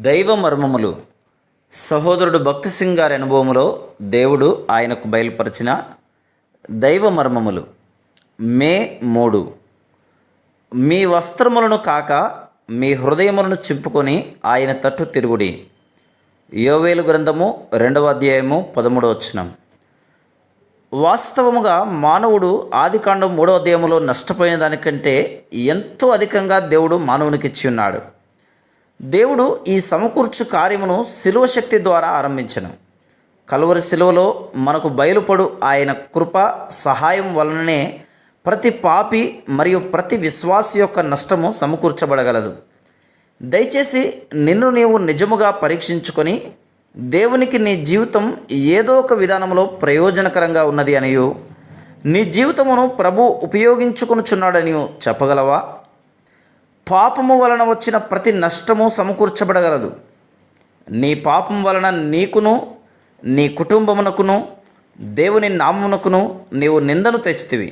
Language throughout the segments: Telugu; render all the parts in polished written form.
దైవ మర్మములు. సహోదరుడు భక్తి సింగ్ గారి అనుభవములో దేవుడు ఆయనకు బయలుపరిచిన దైవ మర్మములు. మే 3. మీ వస్త్రములను కాక మీ హృదయములను చింపుకొని ఆయన తట్టు తిరుగుడి. యోవేలు గ్రంథము 2వ అధ్యాయము 13వ వచనం. వాస్తవముగా మానవుడు ఆదికాండం 3వ అధ్యాయములో నష్టపోయిన దానికంటే ఎంతో అధికంగా దేవుడు మానవునికి ఇచ్చి ఉన్నాడు. దేవుడు ఈ సమకూర్చు కార్యమును శిలువ శక్తి ద్వారా ఆరంభించను. కలువరి శిలువలో మనకు బయలుపడు ఆయన కృప సహాయం వలననే ప్రతి పాపి మరియు ప్రతి విశ్వాసి యొక్క నష్టము సమకూర్చబడగలదు. దయచేసి నిన్ను నీవు నిజముగా పరీక్షించుకొని దేవునికి నీ జీవితం ఏదో ఒక విధానంలో ప్రయోజనకరంగా ఉన్నది అనియు నీ జీవితమును ప్రభు ఉపయోగించుకొనుచున్నాడనియు చెప్పగలవా? పాపము వలన వచ్చిన ప్రతి నష్టము సమకూర్చబడగలదు. నీ పాపం వలన నీకును నీ కుటుంబమునకును దేవుని నామమునకును నీవు నిందను తెచ్చితివి.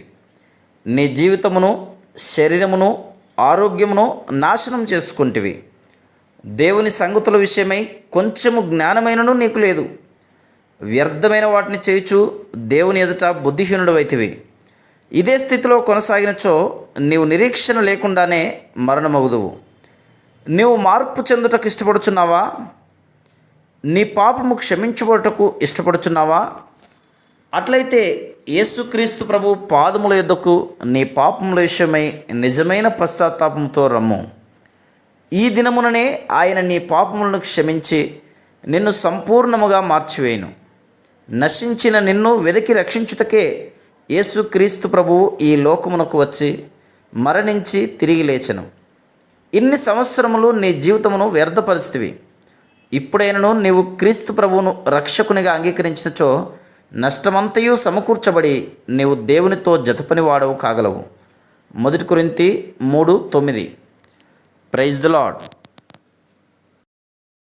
నీ జీవితమును శరీరమును ఆరోగ్యమును నాశనం చేసుకుంటివి. దేవుని సంగతుల విషయమై కొంచెము జ్ఞానమైనను నీకు లేదు. వ్యర్థమైన వాటిని చేయుచు దేవుని ఎదుట బుద్ధిహీనుడవైతివి. ఇదే స్థితిలో కొనసాగినచో నీవు నిరీక్షణ లేకుండానే మరణమగుదువు. నీవు మార్పు చెందుటకు ఇష్టపడుచున్నావా? నీ పాపము క్షమించబడుటకు ఇష్టపడుచున్నావా? అట్లయితే యేసుక్రీస్తు ప్రభు పాదముల యొద్దకు నీ పాపముల విషయమై నిజమైన పశ్చాత్తాపంతో రమ్ము. ఈ దినముననే ఆయన నీ పాపములను క్షమించి నిన్ను సంపూర్ణముగా మార్చివేయును. నశించిన నిన్ను వెదకి రక్షించుటకే యేసుక్రీస్తు ప్రభువు ఈ లోకమునకు వచ్చి మరణించి తిరిగి లేచెను. ఇన్ని సంవత్సరములు నీ జీవితమును వ్యర్థపరిస్థితివి. ఇప్పుడైనను నీవు క్రీస్తు ప్రభువును రక్షకునిగా అంగీకరించినచో నష్టమంతయు సమకూర్చబడి నీవు దేవునితో జతపని వాడవు కాగలవు. 1 కొరింథీ 3:9. Praise the lord.